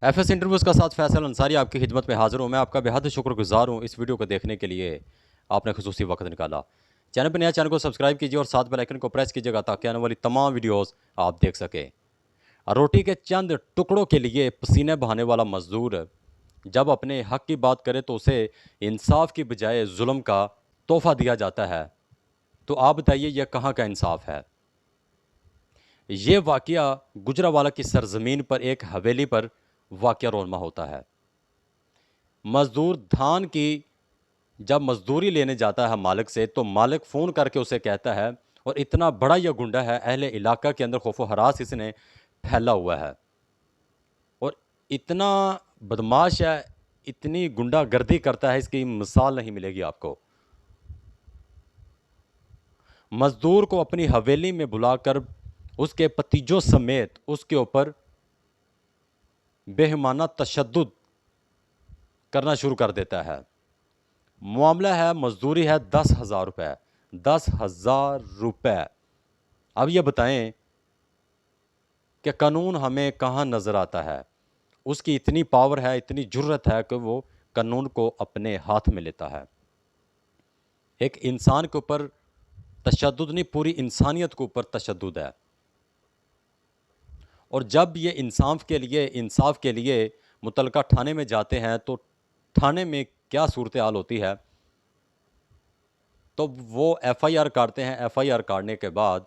FS interviews का साथ फैसल अंसारी आपकी खिदमत में हाज़िर हूँ। मैं आपका बेहद शुक्रगुज़ार हूँ इस वीडियो को देखने के लिए आपने खुसूसी वक्त निकाला। चैनल पर नया, चैनल को सब्सक्राइब कीजिए और साथ बेल आइकन को प्रेस कीजिएगा ताकि आने वाली तमाम वीडियोस आप देख सकें। रोटी के चंद टुकड़ों के लिए पसीने बहाने वाला मज़दूर जब अपने हक की बात करे तो उसे इंसाफ की बजाय जुल्म का तोहफ़ा दिया जाता है। तो आप बताइए यह कहाँ का इंसाफ है? ये वाक़या गुजरांवाला की सरज़मीन पर एक हवेली पर वाक़या रोनमा होता है। मज़दूर धान की जब मज़दूरी लेने जाता है मालिक से, तो मालिक फ़ोन करके उसे कहता है, और इतना बड़ा यह गुंडा है, अहले इलाका के अंदर खौफ व हरास इसने फैला हुआ है और इतना बदमाश है, इतनी गुंडागर्दी करता है, इसकी मिसाल नहीं मिलेगी आपको। मज़दूर को अपनी हवेली में बुलाकर उसके भतीजों समेत उसके ऊपर बेईमाना तशद्दुद करना शुरू कर देता है। मामला है, मज़दूरी है 10,000 रुपये, 10,000 रुपये। अब ये बताएं कि कानून हमें कहाँ नज़र आता है? उसकी इतनी पावर है, इतनी जुर्रत है कि वो कानून को अपने हाथ में लेता है। एक इंसान के ऊपर तशद्दुद नहीं, पूरी इंसानियत के ऊपर तशद्दुद है। और जब ये इंसाफ के लिए मुतलका थाने में जाते हैं, तो थाने में क्या सूरत हाल होती है, तो वो एफआईआर काटते हैं। एफआईआर काटने के बाद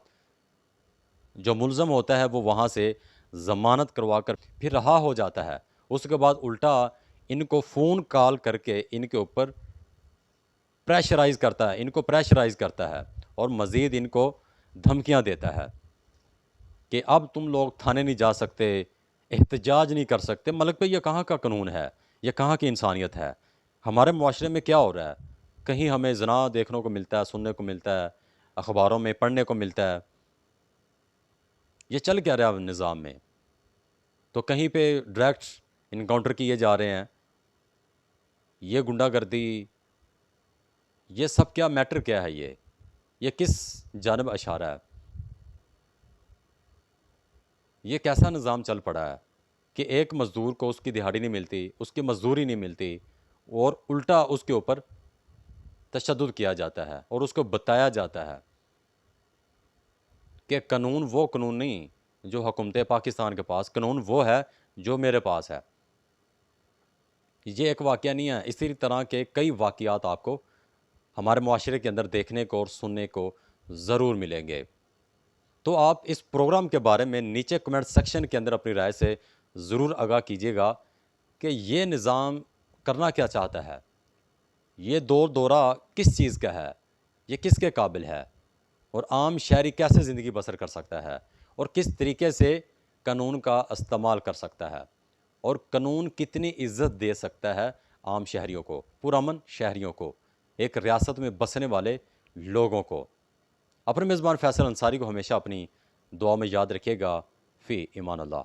जो मुलज़म होता है वो वहाँ से ज़मानत करवा कर फिर रहा हो जाता है। उसके बाद उल्टा इनको फ़ोन कॉल करके इनको प्रेशराइज़ करता है और मज़ीद इनको धमकियाँ देता है कि अब तुम लोग थाने नहीं जा सकते, एहतजाज नहीं कर सकते। मलक भाई, ये कहाँ का कानून है? ये कहाँ की इंसानियत है? हमारे मुआशरे में क्या हो रहा है? कहीं हमें ज़िना देखने को मिलता है, सुनने को मिलता है, अखबारों में पढ़ने को मिलता है। ये चल क्या रहा है निज़ाम में? तो कहीं पे डायरेक्ट इनकाउंटर किए जा रहे हैं। ये गुंडागर्दी, ये सब क्या मैटर क्या है ये किस जानिब इशारा है? ये कैसा निज़ाम चल पड़ा है कि एक मज़दूर को उसकी दिहाड़ी नहीं मिलती, उसकी मज़दूरी नहीं मिलती और उल्टा उसके ऊपर तशद्दुद किया जाता है और उसको बताया जाता है कि कानून वो कानून नहीं जो हुकूमत पाकिस्तान के पास, कानून वो है जो मेरे पास है। ये एक वाक़या नहीं है, इसी तरह के कई वाक़यात आपको हमारे मुआशरे के अंदर देखने को और सुनने को ज़रूर मिलेंगे। तो आप इस प्रोग्राम के बारे में नीचे कमेंट सेक्शन के अंदर अपनी राय से ज़रूर आगाह कीजिएगा कि ये निज़ाम करना क्या चाहता है, ये दौर दौरा किस चीज़ का है, ये किसके काबिल है और आम शहरी कैसे ज़िंदगी बसर कर सकता है और किस तरीके से कानून का इस्तेमाल कर सकता है और कानून कितनी इज़्ज़त दे सकता है आम शहरियों को, पुरअमन शहरियों को, एक रियासत में बसने वाले लोगों को। अपने मेज़बान फैसल अंसारी को हमेशा अपनी दुआ में याद रखिएगा। फ़ी ईमान अल्लाह।